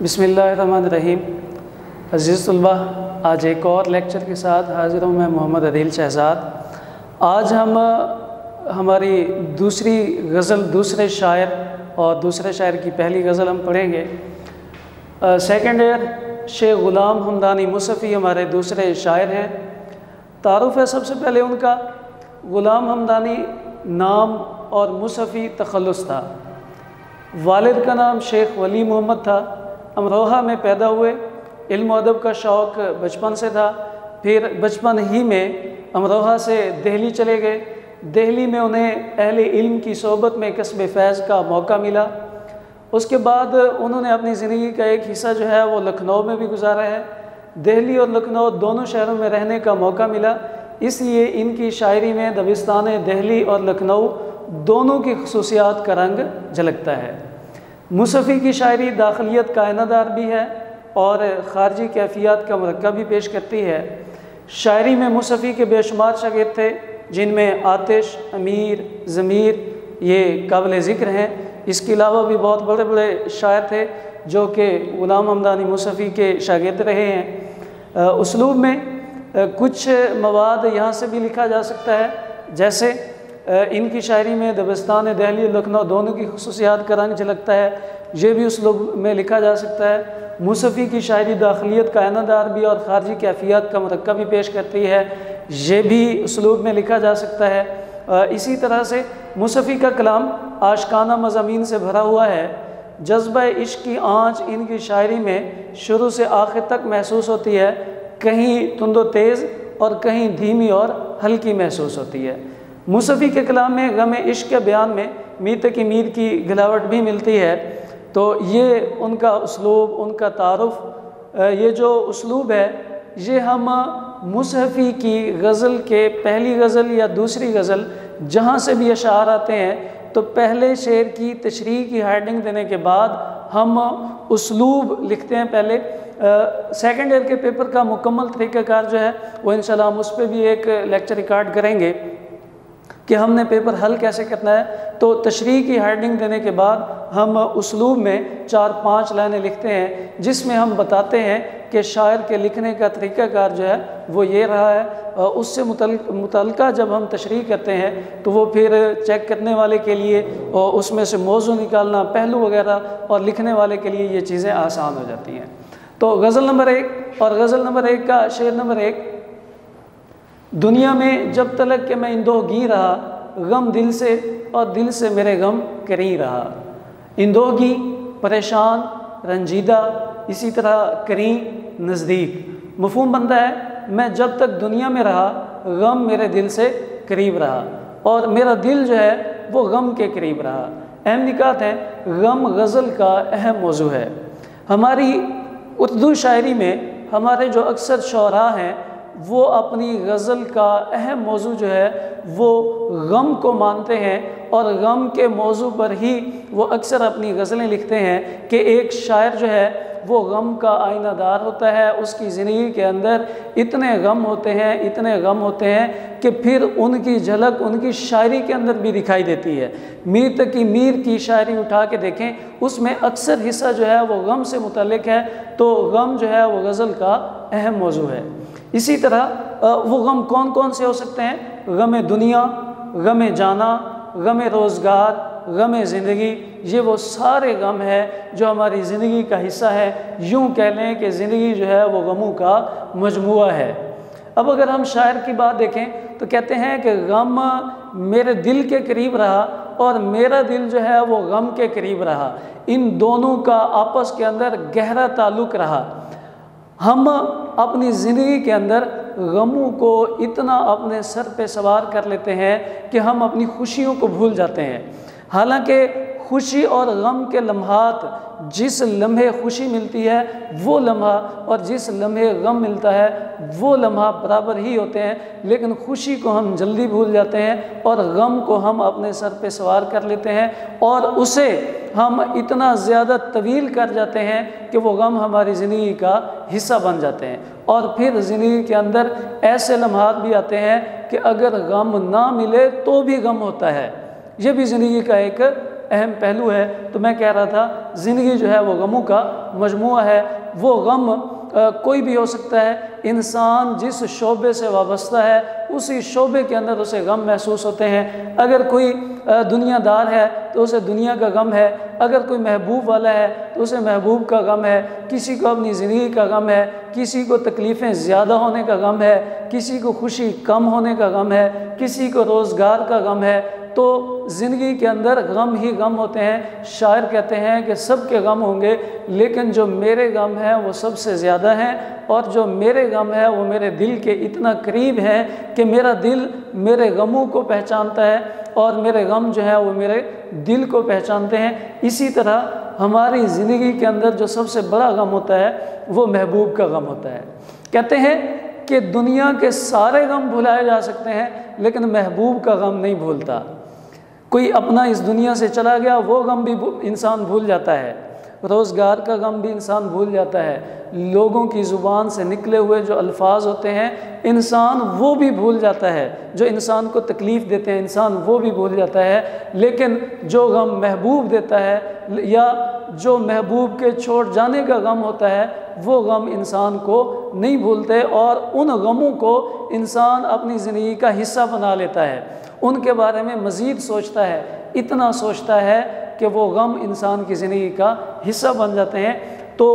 बिस्मिल्लाहिर्रहमानिर्रहीम। अज़ीज़ तलबा, आज एक और लेक्चर के साथ हाज़िर हूँ मैं मोहम्मद अदील शहज़ाद। आज हम हमारी दूसरी गज़ल, दूसरे शायर और दूसरे शायर की पहली गज़ल हम पढ़ेंगे। सेकंड ईयर शेख ग़ुलाम हमदानी मुसफ़ी हमारे दूसरे शायर हैं। तारुफ़ है सबसे पहले उनका। ग़ुलाम हमदानी नाम और मुसफ़ी तख़ल्लुस था। वालिद का नाम शेख वली मोहम्मद था। अमरोहा में पैदा हुए। इल्म और अदब का शौक़ बचपन से था। फिर बचपन ही में अमरोहा से दिल्ली चले गए। दिल्ली में उन्हें अहले इल्म की सोबत में कसब फैज़ का मौका मिला। उसके बाद उन्होंने अपनी ज़िंदगी का एक हिस्सा जो है वो लखनऊ में भी गुजारा है। दिल्ली और लखनऊ दोनों शहरों में रहने का मौका मिला, इसलिए इनकी शायरी में दबिस्तान दिल्ली और लखनऊ दोनों की खसूसियात का रंग झलकता है। मुसफ़ी की शायरी दाखिलियत का आयनादार भी है और ख़ारजी कैफियत का मरकब भी पेश करती है। शायरी में मुसफ़ी के बेशुमार शागिर्द थे, जिनमें आतिश, अमीर, ज़मीर ये काबिल ज़िक्र हैं। इसके अलावा भी बहुत बड़े बड़े शायर थे जो कि ग़ुलाम हमदानी मुसफ़ी के शागिर्द रहे हैं। उसलूब में कुछ मवाद यहाँ से भी लिखा जा सकता है, जैसे इनकी शायरी में दबिस्तान दिल्ली और लखनऊ दोनों की खसूसियात का रंग झलकता है, ये भी उसलूब में लिखा जा सकता है। मुसफ़ी की शायरी दाखिलियत का आयनादार भी और ख़ारजी कैफियत का मरकब भी पेश करती है, ये भी उसलूब में लिखा जा सकता है। इसी तरह से मुसफ़ी का कलाम आशिकाना मज़ामीन से भरा हुआ है। जज्बा इश्क़ की आँच इनकी शायरी में शुरू से आखिर तक महसूस होती है, कहीं तुंदो तेज़ और कहीं धीमी और हल्की महसूस होती है। मुसफ़ी के कलाम में गम इश्क़ के बयान में मीत की मीर की गिलावट भी मिलती है। तो ये उनका उसलूब, उनका तारुफ़, ये जो उसलूब है ये हम मुसफ़ी की गज़ल के पहली गज़ल या दूसरी गज़ल जहाँ से भी अशार आते हैं तो पहले शेर की तशरीह की हेडिंग देने के बाद हम उसलूब लिखते हैं पहले। सेकंड ईयर के पेपर का मुकम्मल तरीक़ाकार जो है वो इंशाल्लाह हम उस पर भी एक लेक्चर रिकॉर्ड करेंगे कि हमने पेपर हल कैसे करना है। तो तशरीह की हेडिंग देने के बाद हम उसलूब में 4-5 लाइनें लिखते हैं, जिसमें हम बताते हैं कि शायर के लिखने का तरीक़ाकार जो है वो ये रहा है। उससे मुतल्लिक़ा जब हम तशरीह करते हैं तो वो फिर चेक करने वाले के लिए और उसमें से मौजू निकालना, पहलू वगैरह, और लिखने वाले के लिए ये चीज़ें आसान हो जाती हैं। तो गज़ल नंबर 1 और गज़ल नंबर 1 का शेर नंबर 1। दुनिया में जब तलक के मैं इंदोगी रहा, गम दिल से और दिल से मेरे गम करीं रहा। इंदोगी परेशान, रंजीदा, इसी तरह करीं नज़दीक। मफ़हूम बनता है मैं जब तक दुनिया में रहा गम मेरे दिल से करीब रहा और मेरा दिल जो है वो गम के करीब रहा। अहम निकात है, गम गज़ल का अहम मौजू है। हमारी उर्दू शायरी में हमारे जो अक्सर शोरा हैं वो अपनी गज़ल का अहम मौजू जो है वो गम को मानते हैं और गम के मौजू पर ही वो अक्सर अपनी गज़लें लिखते हैं कि एक शायर जो है वो गम का आईनादार होता है। उसकी ज़िंदगी के अंदर इतने गम होते हैं, इतने गम होते हैं कि फिर उनकी झलक उनकी शायरी के अंदर भी दिखाई देती है। मीर तक की मीर की शायरी उठा के देखें, उसमें अक्सर हिस्सा जो है वो गम से मुतल्लिक़ है। तो गम जो है वो गज़ल का अहम मौजू है। इसी तरह वो गम कौन कौन से हो सकते हैं? गम दुनिया, गम जाना, गम रोज़गार, गम ज़िंदगी, ये वो सारे गम हैं जो हमारी ज़िंदगी का हिस्सा है। यूँ कह लें कि ज़िंदगी जो है वो गमों का मजमुआ है। अब अगर हम शायर की बात देखें तो कहते हैं कि गम मेरे दिल के करीब रहा और मेरा दिल जो है वो गम के करीब रहा। इन दोनों का आपस के अंदर गहरा ताल्लुक़ रहा। हम अपनी ज़िंदगी के अंदर गमों को इतना अपने सर पे सवार कर लेते हैं कि हम अपनी खुशियों को भूल जाते हैं। हालांकि खुशी और गम के लम्हात, जिस लम्हे खुशी मिलती है वो लम्हा और जिस लम्हे गम मिलता है वो लम्हा बराबर ही होते हैं, लेकिन खुशी को हम जल्दी भूल जाते हैं और गम को हम अपने सर पे सवार कर लेते हैं और उसे हम इतना ज़्यादा तवील कर जाते हैं कि वो गम हमारी ज़िंदगी का हिस्सा बन जाते हैं। और फिर ज़िंदगी के अंदर ऐसे लम्हात भी आते हैं कि अगर गम ना मिले तो भी गम होता है। ये भी ज़िंदगी का एक अहम पहलू है। तो मैं कह रहा था ज़िंदगी जो है वो गमों का मजमूआ है। वो गम कोई भी हो सकता है। इंसान जिस शोबे से वाबस्ता है उसी शोबे के अंदर उसे गम महसूस होते हैं। अगर कोई दुनियादार है तो उसे दुनिया का गम है, अगर कोई महबूब वाला है तो उसे महबूब का गम है, किसी को अपनी ज़िंदगी का गम है, किसी को तकलीफ़ें ज़्यादा होने का गम है, किसी को खुशी कम होने का गम है, किसी को रोज़गार का गम है। तो ज़िंदगी के अंदर गम ही गम होते हैं। शायर कहते हैं कि सब के गम होंगे, लेकिन जो मेरे गम हैं वो सबसे ज़्यादा हैं, और जो मेरे गम है वो मेरे दिल के इतना करीब है कि मेरा दिल मेरे गमों को पहचानता है और मेरे गम जो है वो मेरे दिल को पहचानते हैं। इसी तरह हमारी ज़िंदगी के अंदर जो सबसे बड़ा गम होता है वो महबूब का गम होता है। कहते हैं कि दुनिया के सारे गम भुलाए जा सकते हैं, लेकिन महबूब का गम नहीं भूलता। कोई अपना इस दुनिया से चला गया वो गम भी इंसान भूल जाता है, रोज़गार का गम भी इंसान भूल जाता है, लोगों की ज़ुबान से निकले हुए जो अल्फाज होते हैं इंसान वो भी भूल जाता है, जो इंसान को तकलीफ़ देते हैं इंसान वो भी भूल जाता है। लेकिन जो गम महबूब देता है या जो महबूब के छोड़ जाने का गम होता है वो गम इंसान को नहीं भूलते, और उन गमों को इंसान अपनी ज़िंदगी का हिस्सा बना लेता है। उनके बारे में मज़ीद सोचता है, इतना सोचता है कि वो गम इंसान की ज़िंदगी का हिस्सा बन जाते हैं। तो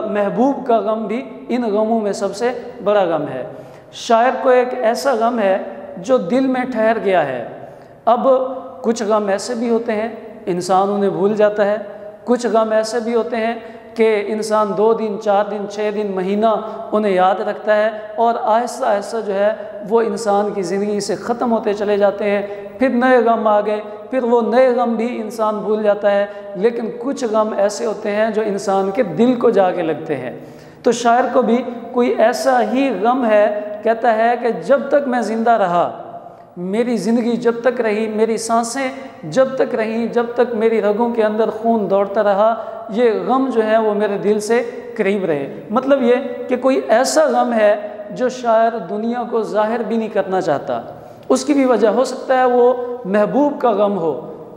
महबूब का गम भी इन गमों में सबसे बड़ा गम है। शायर को एक ऐसा गम है जो दिल में ठहर गया है। अब कुछ गम ऐसे भी होते हैं इंसान उन्हें भूल जाता है, कुछ गम ऐसे भी होते हैं कि इंसान 2 दिन 4 दिन 6 दिन महीना उन्हें याद रखता है, और आहिस्ता आहिस्ता जो है वो इंसान की ज़िंदगी से ख़त्म होते चले जाते हैं। फिर नए गम आ गए, फिर वो नए गम भी इंसान भूल जाता है। लेकिन कुछ गम ऐसे होते हैं जो इंसान के दिल को जाके लगते हैं। तो शायर को भी कोई ऐसा ही गम है, कहता है कि जब तक मैं ज़िंदा रहा, मेरी ज़िंदगी जब तक रही, मेरी सांसें जब तक रहीं, जब तक मेरी रगों के अंदर खून दौड़ता रहा, ये गम जो है वो मेरे दिल से करीब रहे। मतलब ये कि कोई ऐसा गम है जो शायर दुनिया को जाहिर भी नहीं करना चाहता। उसकी भी वजह हो सकता है वो महबूब का गम हो,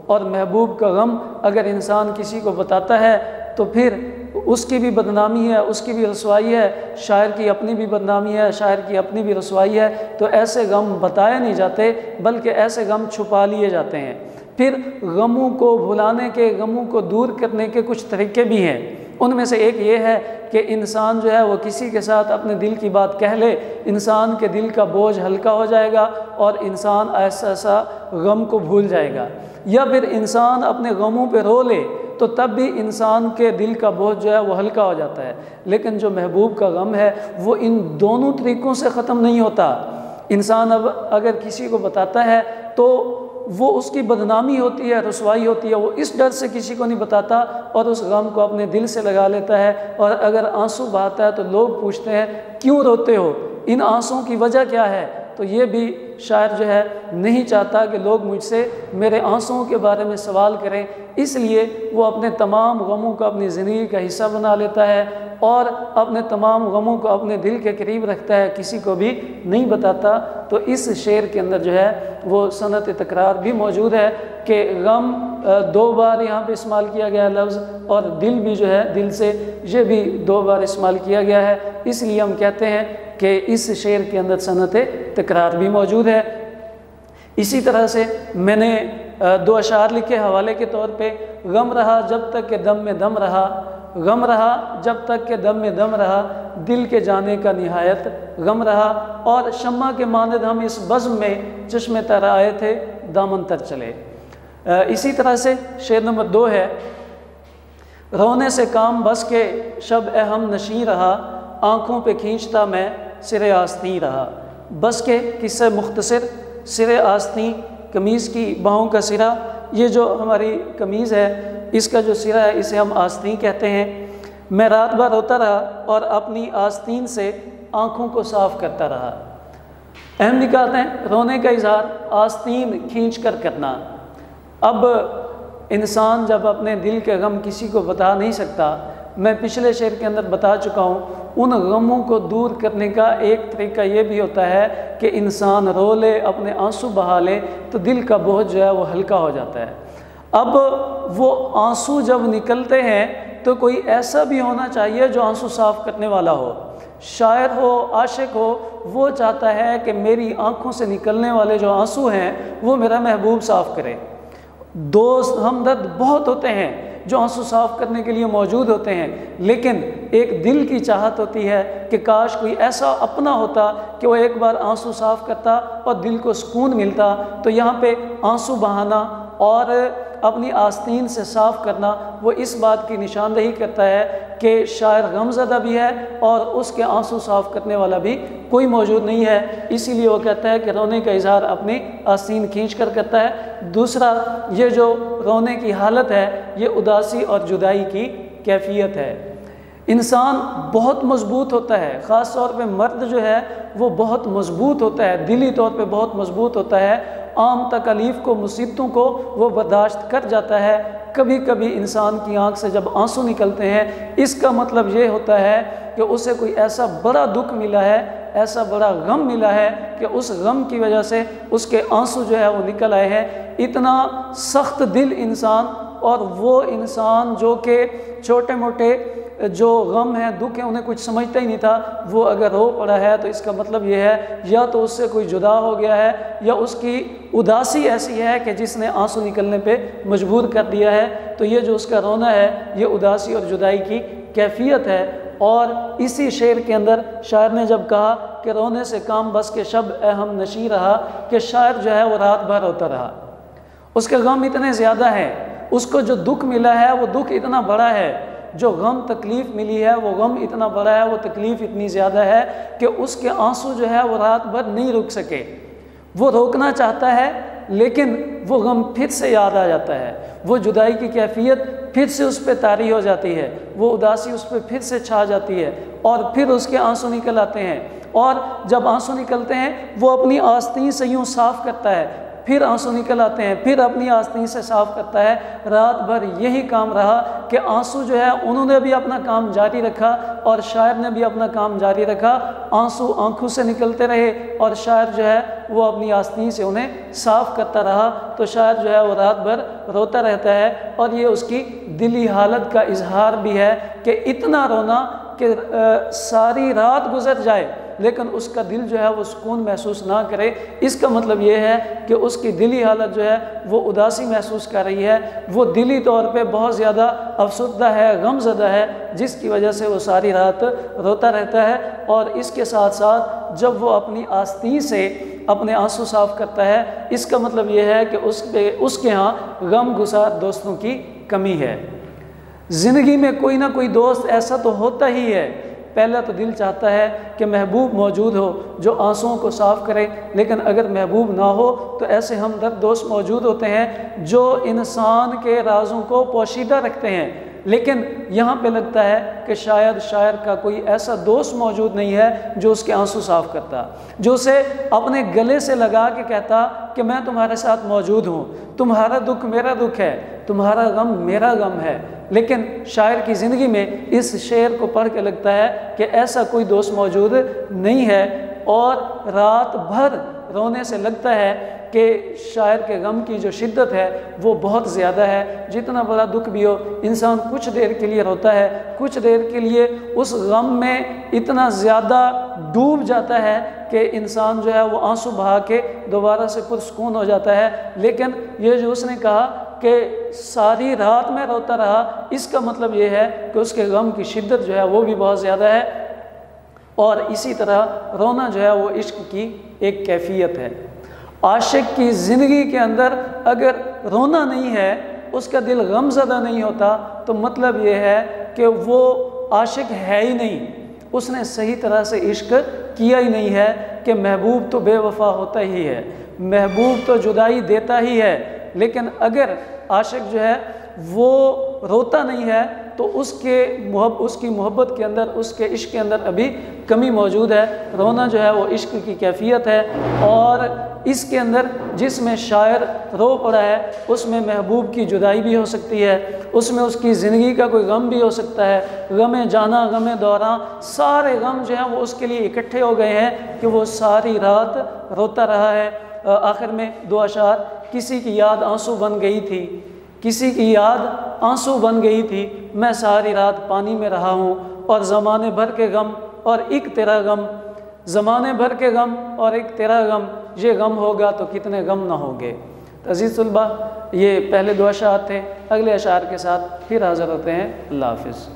और महबूब का गम अगर इंसान किसी को बताता है तो फिर उसकी भी बदनामी है, उसकी भी रसवाई है, शायर की अपनी भी बदनामी है, शायर की अपनी भी रसवाई है। तो ऐसे गम बताए नहीं जाते, बल्कि ऐसे गम छुपा लिए जाते हैं। फिर गमों को भुलाने के, गमों को दूर करने के कुछ तरीके भी हैं। उनमें से एक ये है कि इंसान जो है वो किसी के साथ अपने दिल की बात कह ले, इंसान के दिल का बोझ हल्का हो जाएगा और इंसान ऐसा ऐसा गम को भूल जाएगा। या फिर इंसान अपने गमों पे रो ले तो तब भी इंसान के दिल का बोझ जो है वो हल्का हो जाता है। लेकिन जो महबूब का गम है वो इन दोनों तरीक़ों से ख़त्म नहीं होता। इंसान अब अगर किसी को बताता है तो वो उसकी बदनामी होती है, रसवाई होती है, वो इस डर से किसी को नहीं बताता और उस गम को अपने दिल से लगा लेता है। और अगर आंसू बहाता है तो लोग पूछते हैं क्यों रोते हो, इन आंसुओं की वजह क्या है। तो ये भी शायर जो है नहीं चाहता कि लोग मुझसे मेरे आंसुओं के बारे में सवाल करें, इसलिए वो अपने तमाम गमों को अपनी ज़िंदगी का हिस्सा बना लेता है और अपने तमाम गमों को अपने दिल के करीब रखता है, किसी को भी नहीं बताता। तो इस शेर के अंदर जो है वो सनत तकरार भी मौजूद है कि गम 2 बार यहाँ पे इस्तेमाल किया गया लफ्ज़, और दिल भी जो है दिल से ये भी 2 बार इस्तेमाल किया गया है। इसलिए हम कहते हैं कि इस शेर के अंदर सनत तकरार भी मौजूद है। इसी तरह से मैंने 2 अशार लिखे हवाले के तौर पे, गम रहा जब तक के दम में दम रहा, गम रहा जब तक के दम में दम रहा, दिल के जाने का निहायत गम रहा, और शम्मा के मानद हम इस बज़्म में चश्मे तर आए थे दामन तर चले। इसी तरह से शेर नंबर 2 है, रोने से काम बस के शब ए हम नशी रहा, आँखों पे खींचता मैं सिरे आस्तीं रहा। बस के किस्से मुख्तसर, सिरे आस्तीं कमीज़ की बाहों का सिरा, ये जो हमारी कमीज़ है इसका जो सिरा है इसे हम आस्तीं कहते हैं। मैं रात भर रोता रहा और अपनी आस्तीन से आँखों को साफ़ करता रहा। अहम निकात हैं, रोने का इज़हार आस्तीन खींच कर करना। अब इंसान जब अपने दिल के गम किसी को बता नहीं सकता, मैं पिछले शेर के अंदर बता चुका हूँ, उन गमों को दूर करने का एक तरीका ये भी होता है कि इंसान रो ले, अपने आंसू बहा ले, तो दिल का बोझ जो है वो हल्का हो जाता है। अब वो आंसू जब निकलते हैं तो कोई ऐसा भी होना चाहिए जो आंसू साफ करने वाला हो। शायर हो, आशिक हो, वो चाहता है कि मेरी आंखों से निकलने वाले जो आंसू हैं वो मेरा महबूब साफ़ करे। दोस्त हमदर्द बहुत होते हैं जो आंसू साफ़ करने के लिए मौजूद होते हैं, लेकिन एक दिल की चाहत होती है कि काश कोई ऐसा अपना होता कि वो एक बार आंसू साफ़ करता और दिल को सुकून मिलता। तो यहाँ पे आंसू बहाना और अपनी आस्तीन से साफ़ करना वो इस बात की निशानदेही करता है कि शायर गमज़दा भी है और उसके आंसू साफ़ करने वाला भी कोई मौजूद नहीं है। इसीलिए वो कहता है कि रोने का इजहार अपनी आस्तीन खींच कर करता है। दूसरा, ये जो रोने की हालत है ये उदासी और जुदाई की कैफियत है। इंसान बहुत मजबूत होता है, ख़ास तौर पे मर्द जो है वो बहुत मजबूत होता है, दिली तौर पे बहुत मजबूत होता है। आम तकलीफ़ को, मुसीबतों को वो बर्दाश्त कर जाता है। कभी कभी इंसान की आंख से जब आंसू निकलते हैं इसका मतलब ये होता है कि उसे कोई ऐसा बड़ा दुख मिला है, ऐसा बड़ा गम मिला है कि उस गम की वजह से उसके आंसू जो है वो निकल आए हैं। इतना सख्त दिल इंसान, और वो इंसान जो कि छोटे मोटे जो गम है, दुख है, उन्हें कुछ समझता ही नहीं था, वो अगर रो पड़ा है तो इसका मतलब ये है या तो उससे कोई जुदा हो गया है या उसकी उदासी ऐसी है कि जिसने आंसू निकलने पे मजबूर कर दिया है। तो ये जो उसका रोना है ये उदासी और जुदाई की कैफियत है। और इसी शेर के अंदर शायर ने जब कहा कि रोने से काम बस के शब हम नशी रहा, कि शायर जो है वो रात भर रोता रहा। उसके गम इतने ज़्यादा हैं, उसको जो दुख मिला है वो दुख इतना बड़ा है, जो गम तकलीफ़ मिली है वो गम इतना बड़ा है, वो तकलीफ़ इतनी ज़्यादा है कि उसके आंसू जो है वो रात भर नहीं रुक सके। वो रोकना चाहता है लेकिन वो गम फिर से याद आ जाता है, वो जुदाई की कैफियत फिर से उस पर तारी हो जाती है, वो उदासी उस पर फिर से छा जाती है और फिर उसके आंसू निकल आते हैं। और जब आंसू निकलते हैं वो अपनी आस्तीन से यूँ साफ़ करता है, फिर आंसू निकल आते हैं, फिर अपनी आस्तीन से साफ़ करता है। रात भर यही काम रहा कि आंसू जो है उन्होंने भी अपना काम जारी रखा और शायर ने भी अपना काम जारी रखा। आंसू आंखों से निकलते रहे और शायर जो है वो अपनी आस्तीन से उन्हें साफ़ करता रहा। तो शायर जो है वो रात भर रोता रहता है और ये उसकी दिली हालत का इजहार भी है कि इतना रोना कि सारी रात गुजर जाए लेकिन उसका दिल जो है वो सुकून महसूस ना करे। इसका मतलब ये है कि उसकी दिली हालत जो है वो उदासी महसूस कर रही है, वो दिली तौर पे बहुत ज़्यादा अफसुर्दा है, गमज़दा है, जिसकी वजह से वो सारी रात रोता रहता है। और इसके साथ साथ जब वो अपनी आस्तीन से अपने आंसू साफ़ करता है, इसका मतलब ये है कि उसके यहाँ गम गुसार दोस्तों की कमी है। ज़िंदगी में कोई ना कोई दोस्त ऐसा तो होता ही है। पहला तो दिल चाहता है कि महबूब मौजूद हो जो आंसुओं को साफ़ करे, लेकिन अगर महबूब ना हो तो ऐसे हमदर्द दोस्त मौजूद होते हैं जो इंसान के राज़ों को पोशीदा रखते हैं। लेकिन यहाँ पे लगता है कि शायद शायर का कोई ऐसा दोस्त मौजूद नहीं है जो उसके आंसू साफ़ करता, जो उसे अपने गले से लगा के कहता कि मैं तुम्हारे साथ मौजूद हूँ, तुम्हारा दुख मेरा दुख है, तुम्हारा गम मेरा गम है। लेकिन शायर की ज़िंदगी में इस शेर को पढ़ के लगता है कि ऐसा कोई दोस्त मौजूद नहीं है और रात भर रोने से लगता है कि शायर के गम की जो शिद्दत है वो बहुत ज़्यादा है। जितना बड़ा दुख भी हो इंसान कुछ देर के लिए रोता है, कुछ देर के लिए उस गम में इतना ज़्यादा डूब जाता है कि इंसान जो है वो आंसू बहा के दोबारा से पुरसुकून हो जाता है। लेकिन ये जो उसने कहा कि सारी रात में रोता रहा, इसका मतलब ये है कि उसके गम की शिद्दत जो है वो भी बहुत ज़्यादा है। और इसी तरह रोना जो है वो इश्क की एक कैफियत है। आशिक की ज़िंदगी के अंदर अगर रोना नहीं है, उसका दिल गमज़दा नहीं होता, तो मतलब ये है कि वो आशिक है ही नहीं, उसने सही तरह से इश्क किया ही नहीं है। कि महबूब तो बेवफा होता ही है, महबूब तो जुदाई देता ही है, लेकिन अगर आशिक जो है वो रोता नहीं है तो उसकी मोहब्बत के अंदर, उसके इश्क के अंदर अभी कमी मौजूद है। रोना जो है वो इश्क की कैफियत है और इसके अंदर जिसमें शायर रो पड़ा है उसमें महबूब की जुदाई भी हो सकती है, उसमें उसकी ज़िंदगी का कोई गम भी हो सकता है। गमे जाना, गमे दौरां, सारे गम जो हैं वो उसके लिए इकट्ठे हो गए हैं कि वो सारी रात रोता रहा है। आखिर में दो अशार, किसी की याद आंसू बन गई थी, किसी की याद आंसू बन गई थी, मैं सारी रात पानी में रहा हूँ, और ज़माने भर के गम और एक तेरा गम, ज़माने भर के गम और एक तेरा गम, ये गम होगा तो कितने गम ना होंगे। अज़ीज़ तलबा, ये पहले 2 अशार थे। अगले अशार के साथ फिर हाज़िर होते हैं। अल्लाह हाफ़िज़।